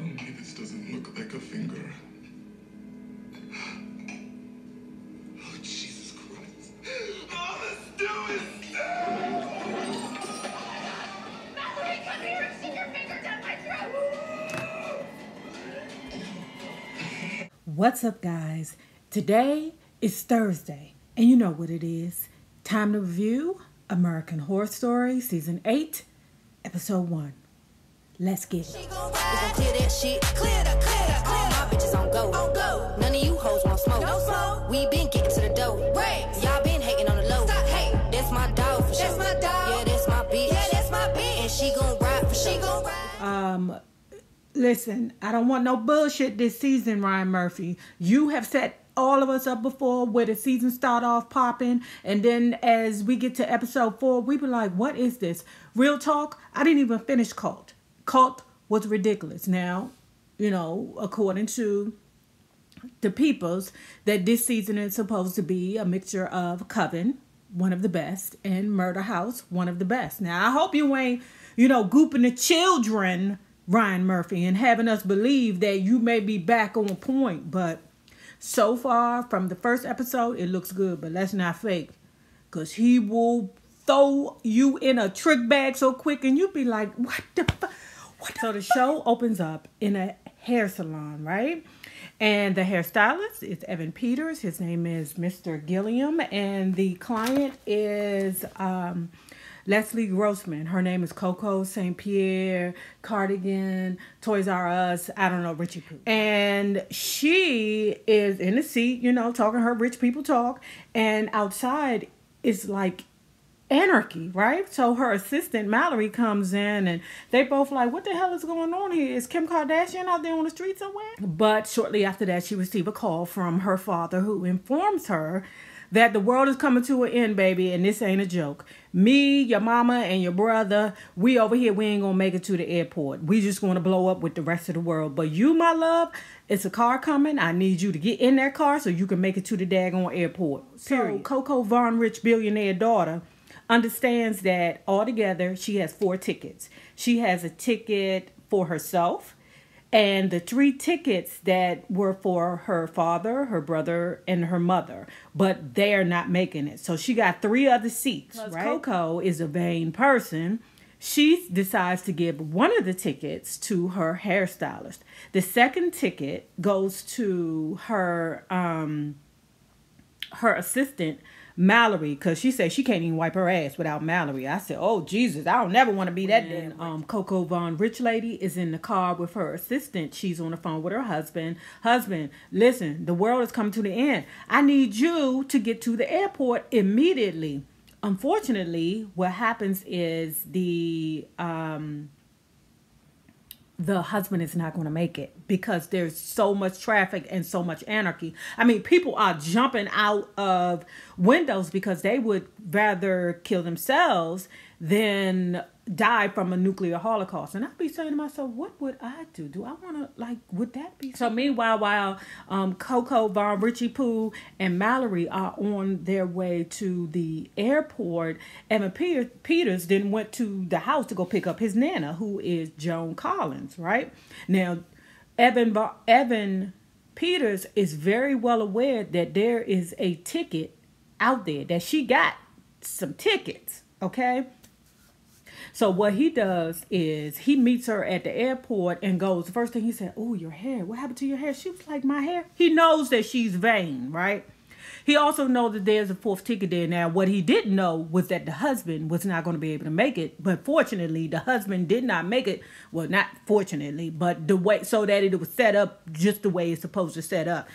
me this doesn't look like a finger. Oh, Jesus Christ. All the stew is Mallory, come here and stick your finger down my throat! What's up, guys? Today is Thursday, and you know what it is. Time to review American Horror Story Season 8, Episode 1. Let's get it. We gon' clear that shit. Clear the. All my bitches on go. None of you hoes want smoke. No smoke. We been getting to the dough. Y'all been hating on the low. Stop hating. That's my dog for sure. That's my dog. Yeah, that's my bitch. Yeah, that's my bitch. And she gon' ride for sure. She gon' ride. Listen, I don't want no bullshit this season, Ryan Murphy. You have set all of us up before where the season start off popping, and then as we get to episode 4, we be like, what is this? Real talk, I didn't even finish Cult. Cult was ridiculous. Now, you know, according to the peoples, that this season is supposed to be a mixture of Coven, one of the best, and Murder House, one of the best. Now, I hope you ain't, gooping the children, Ryan Murphy, and having us believe that you may be back on point. But so far, from the first episode, it looks good. But let's not fake, because he will throw you in a trick bag so quick, and you be like, what the fuck? So the show opens up in a hair salon, right? And the hairstylist is Evan Peters. His name is Mr. Gilliam. And the client is Leslie Grossman. Her name is Coco St. Pierre, Cardigan, Toys R Us, I don't know, Richie Poo. And she is in the seat, talking her rich people talk. And outside is like anarchy, right? So her assistant Mallory comes in, and they both like, what the hell is going on here? Is Kim Kardashian out there on the street somewhere? But shortly after that, she received a call from her father, who informs her that the world is coming to an end, baby, and this ain't a joke. Me, your mama, and your brother, we over here, we ain't gonna make it to the airport. We just gonna blow up with the rest of the world. But you, my love, it's a car coming. I need you to get in that car so you can make it to the daggone airport. Period. So Coco Von Rich billionaire daughter understands that altogether she has 4 tickets. She has a ticket for herself, and the 3 tickets that were for her father, her brother, and her mother, but they're not making it. So she got 3 other seats, right? Coco is a vain person. She decides to give one of the tickets to her hairstylist. The second ticket goes to her assistant, Mallory, because she said she can't even wipe her ass without Mallory. I said, oh, Jesus, I don't never want to be that damn. Coco Von Rich lady is in the car with her assistant. She's on the phone with her husband. Husband, listen, the world is coming to the end. I need you to get to the airport immediately. Unfortunately, what happens is the husband is not going to make it because there's so much traffic and so much anarchy. I mean, people are jumping out of windows because they would rather kill themselves than die from a nuclear holocaust. And I'd be saying to myself, what would I do? Do I want to, would that be? So meanwhile, while Coco Von Richie Poo and Mallory are on their way to the airport, Evan Peters then went to the house to go pick up his nana, who is Joan Collins, right? Now, Evan Peters is very well aware that there is a ticket out there, that she got some tickets, okay? So what he does is he meets her at the airport and goes, the first thing he said, oh, your hair. What happened to your hair? She was like, my hair. He knows that she's vain, right? He also knows that there's a 4th ticket there. Now, what he didn't know was that the husband was not going to be able to make it. But fortunately, the husband did not make it. Well, not fortunately, but the way, so that it was set up just the way it's supposed to set up.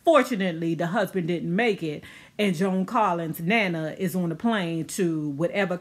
Fortunately, the husband didn't make it. And Joan Collins' nana is on the plane to whatever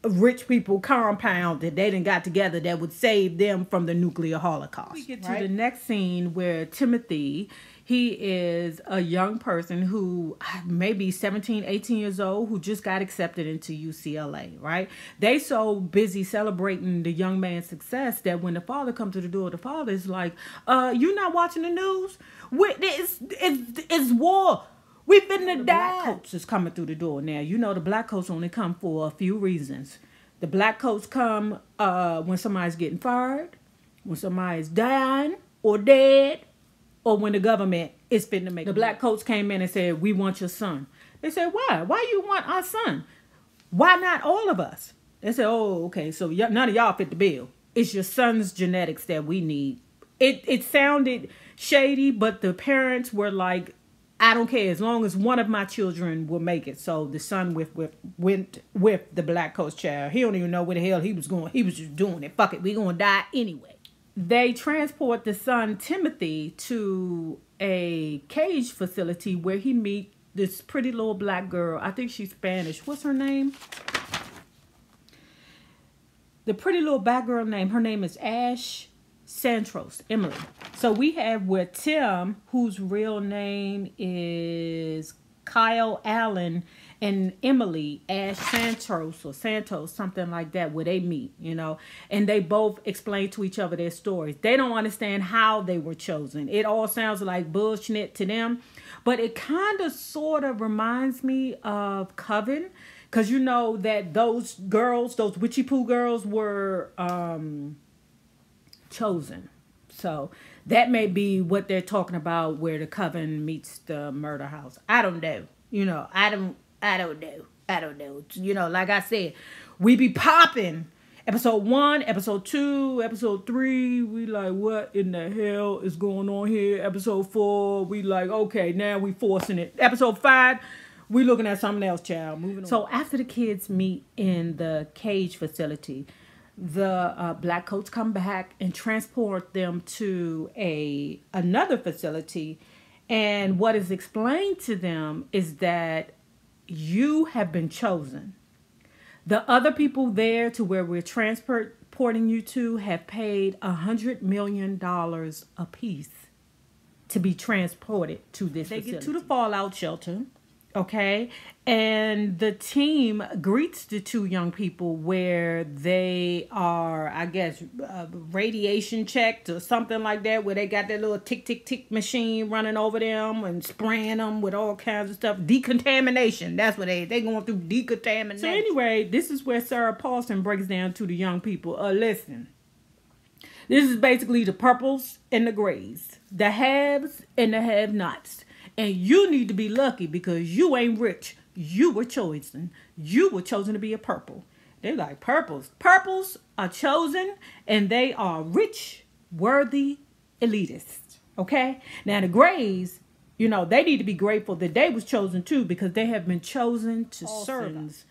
rich people compound that they done got together that would save them from the nuclear holocaust. We get to the next scene where Timothy, he is a young person who maybe 17, 18 years old, who just got accepted into UCLA, right? They so busy celebrating the young man's success that when the father comes to the door, the father is like, you not watching the news? It's war. We finna die. Black coats is coming through the door. Now, the black coats only come for a few reasons. The black coats come when somebody's getting fired, when somebody is dying or dead, or when the government is fitting to make. The black coach came in and said, we want your son. They said, why? Why you want our son? Why not all of us? They said, oh, okay, so none of y'all fit the bill. It's your son's genetics that we need. It sounded shady, but the parents were like, I don't care as long as one of my children will make it. So the son went with the black coach child. He don't even know where the hell he was going. He was just doing it. Fuck it, we gonna die anyway. They transport the son Timothy to a cage facility where he meet this pretty little black girl. I think she's Spanish. What's her name? The pretty little black girl name. Her name is Ash Santos, Emily. So we have with Tim, whose real name is Kyle Allen, and Emily, Ash Santos or Santos, something like that, where they meet, you know, and they both explain to each other their stories. They don't understand how they were chosen. It all sounds like bullshit to them, but it kind of sort of reminds me of Coven, because you know that those girls, those witchy poo girls, were chosen. So that may be what they're talking about, where the Coven meets the murder house. I don't know. You know, I don't know. You know, like I said, we be popping. Episode 1, episode 2, episode 3, we like, what in the hell is going on here? Episode 4, we like, okay, now we forcing it. Episode 5, we looking at something else, child. Moving on. So after the kids meet in the cage facility, the black coach come back and transport them to another facility. And what is explained to them is that you have been chosen. The other people there to where we're transporting you to have paid $100 million a piece to be transported to this facility. They get to the fallout shelter. Okay, and the team greets the two young people where they are, I guess, radiation checked or something like that, where they got that little tick, tick, tick machine running over them and spraying them with all kinds of stuff. Decontamination. That's what they going through, decontamination. So anyway, this is where Sarah Paulson breaks down to the young people. Listen, this is basically the purples and the grays, the haves and the have-nots. And you need to be lucky because you ain't rich. You were chosen. You were chosen to be a purple. They're like purples. Purples are chosen and they are rich, worthy, elitists. Okay? Now the grays, you know, they need to be grateful that they was chosen too because they have been chosen to serve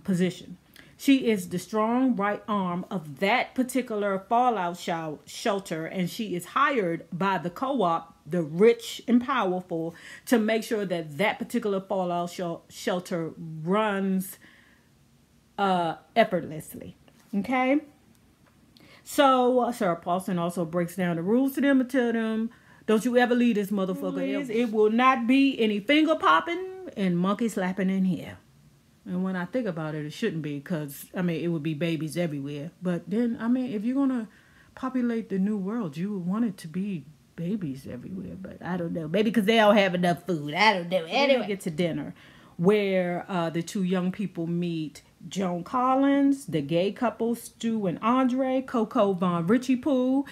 position. She is the strong right arm of that particular fallout shelter, and she is hired by the co-op, the rich and powerful, to make sure that that particular fallout shelter runs effortlessly. Okay? So Sarah Paulson also breaks down the rules to them and tell them, don't you ever leave this motherfucker. It will not be any finger popping and monkey slapping in here. And when I think about it, it shouldn't be because, I mean, it would be babies everywhere. But then, I mean, if you're going to populate the new world, you would want it to be babies everywhere. But I don't know. Maybe because they don't have enough food. I don't know. Anyway, we get to dinner where the two young people meet Joan Collins, the gay couple, Stu and Andre, Coco Von Richie Poo,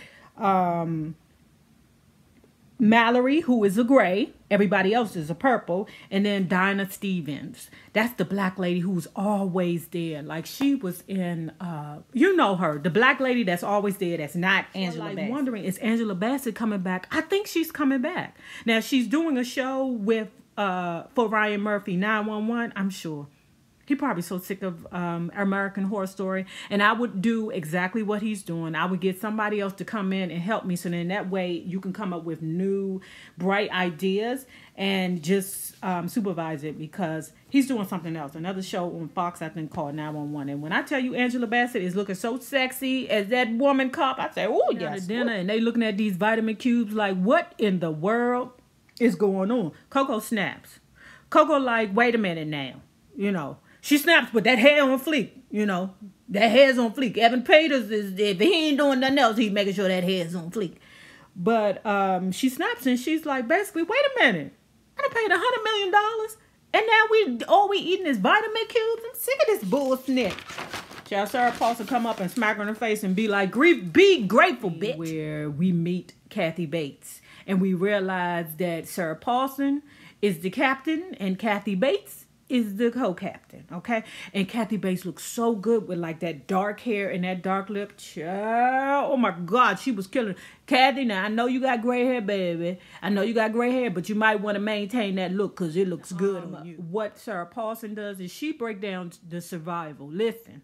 Mallory, who is a gray. Everybody else is a purple. And then Dinah Stevens. That's the black lady who's always there. Like she was in, you know her. The black lady that's always there. That's not Angela Bassett. Wondering, is Angela Bassett coming back? I think she's coming back. Now she's doing a show with, for Ryan Murphy, 911, I'm sure. He probably so sick of American Horror Story. And I would do exactly what he's doing. I would get somebody else to come in and help me. So then that way you can come up with new, bright ideas and just supervise it because he's doing something else. Another show on Fox, I think, called 911. And when I tell you Angela Bassett is looking so sexy as that woman cop, I say, oh, yes. Dinner, and they looking at these vitamin cubes like, what in the world is going on? Coco snaps. Coco like, wait a minute now, you know. She snaps, but that hair on fleek, you know. That hair's on fleek. Evan Peters is, if he ain't doing nothing else, he's making sure that hair's on fleek. But she snaps and she's like, basically, wait a minute. I done paid $100 million. And now all we eating is vitamin cubes. I'm sick of this bullshit. Y'all, Sarah Paulson come up and smack her in the face and be like, be grateful, bitch. Where we meet Kathy Bates. And we realize that Sarah Paulson is the captain and Kathy Bates is the co-captain, okay? And Kathy Bates looks so good with like that dark hair and that dark lip. Child, oh my God, she was killing. Kathy, now I know you got gray hair, baby. I know you got gray hair, but you might want to maintain that look because it looks good on you. What Sarah Paulson does is she break down the survival. Listen,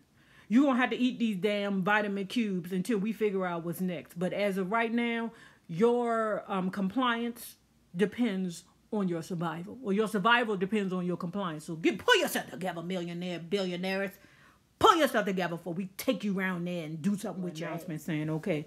you're going to have to eat these damn vitamin cubes until we figure out what's next. But as of right now, your compliance depends on your survival, or your survival depends on your compliance. So pull yourself together, billionaires. Pull yourself together before we take you around there and do something with your announcement saying, okay,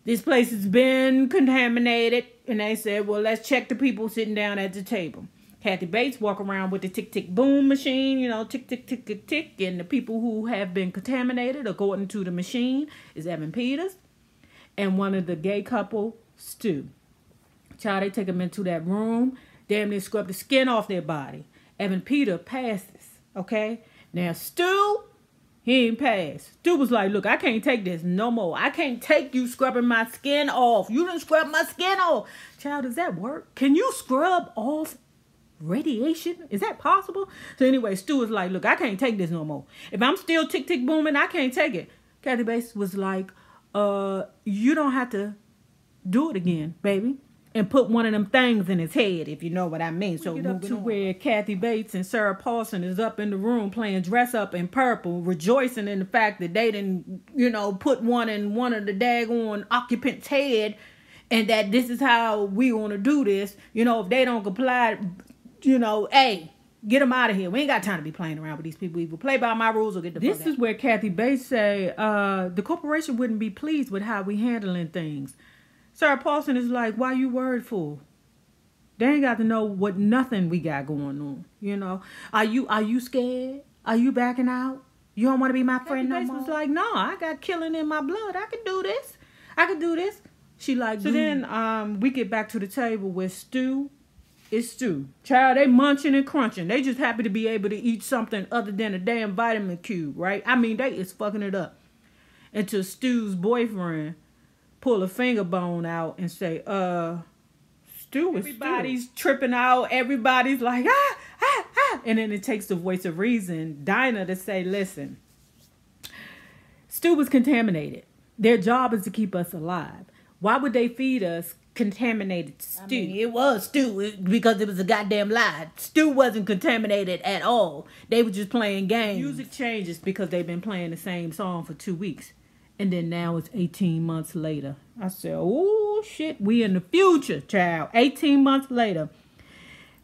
this place has been contaminated. And they said, well, let's check the people sitting down at the table. Kathy Bates walk around with the tick, tick, boom machine, you know, tick, tick, tick, tick, tick. And the people who have been contaminated, according to the machine, is Evan Peters and one of the gay couple, Stu. Child, they take them into that room. Damn near scrub the skin off their body. Evan Peter passes, okay? Now, Stu, he ain't passed. Stu was like, look, I can't take this no more. I can't take you scrubbing my skin off. You done scrub my skin off. Child, does that work? Can you scrub off radiation? Is that possible? So anyway, Stu was like, look, I can't take this no more. If I'm still tick, tick, booming, I can't take it. Kathy Bates was like, you don't have to do it again, baby. And put one of them things in his head, if you know what I mean. So moving to where Kathy Bates and Sarah Paulson is up in the room playing dress up in purple, rejoicing in the fact that they didn't, you know, put one in one of the daggone occupant's head, and that this is how we want to do this. You know, if they don't comply, you know, hey, get them out of here. We ain't got time to be playing around with these people. Either play by my rules or get the fuck out. This is where Kathy Bates say, the corporation wouldn't be pleased with how we handling things. Sarah Paulson is like, why you worried for? They ain't got to know what nothing we got going on. You know, are you scared? Are you backing out? You don't want to be my friend no more? Was like, no, I got killing in my blood. I can do this. I can do this. She like, so then we get back to the table with Stu. It's Stu. Child, they munching and crunching. They just happy to be able to eat something other than a damn vitamin cube, right? I mean, they is fucking it up. Until Stu's boyfriend pull a finger bone out and say, Stu is everybody's tripping out. Everybody's like, ah. And then it takes the voice of reason, Dinah, to say, listen, Stu was contaminated. Their job is to keep us alive. Why would they feed us contaminated stew? I mean, it was stew because it was a goddamn lie. Stew wasn't contaminated at all. They were just playing games. Music changes because they've been playing the same song for 2 weeks. And then now it's 18 months later. I said, oh, shit, we in the future, child. 18 months later.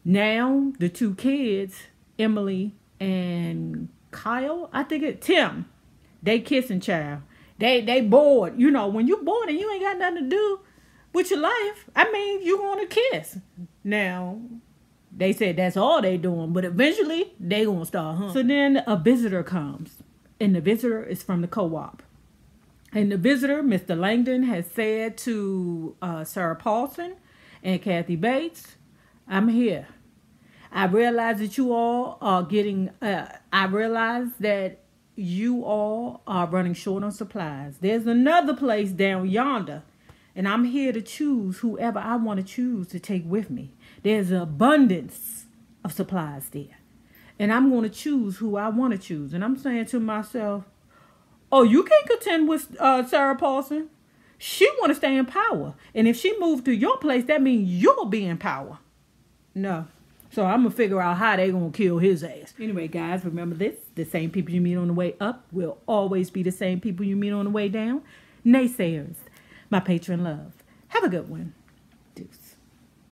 Now, the two kids, Emily and Kyle, I think it's Tim, they kissing, child. They bored. You know, when you bored and you ain't got nothing to do with your life, I mean, you want to kiss. Now, they said that's all they doing, but eventually they gonna start hunting. So then a visitor comes, and the visitor is from the co-op. And the visitor, Mr. Langdon, has said to Sarah Paulson and Kathy Bates, I'm here. I realize that you all are you all are running short on supplies. There's another place down yonder, and I'm here to choose whoever I want to choose to take with me. There's an abundance of supplies there, and I'm going to choose who I want to choose. And I'm saying to myself, oh, you can't contend with Sarah Paulson. She want to stay in power. And if she moved to your place, that means you'll be in power. No. So I'm going to figure out how they going to kill his ass. Anyway, guys, remember this. The same people you meet on the way up will always be the same people you meet on the way down. Naysayers, my patron love. Have a good one.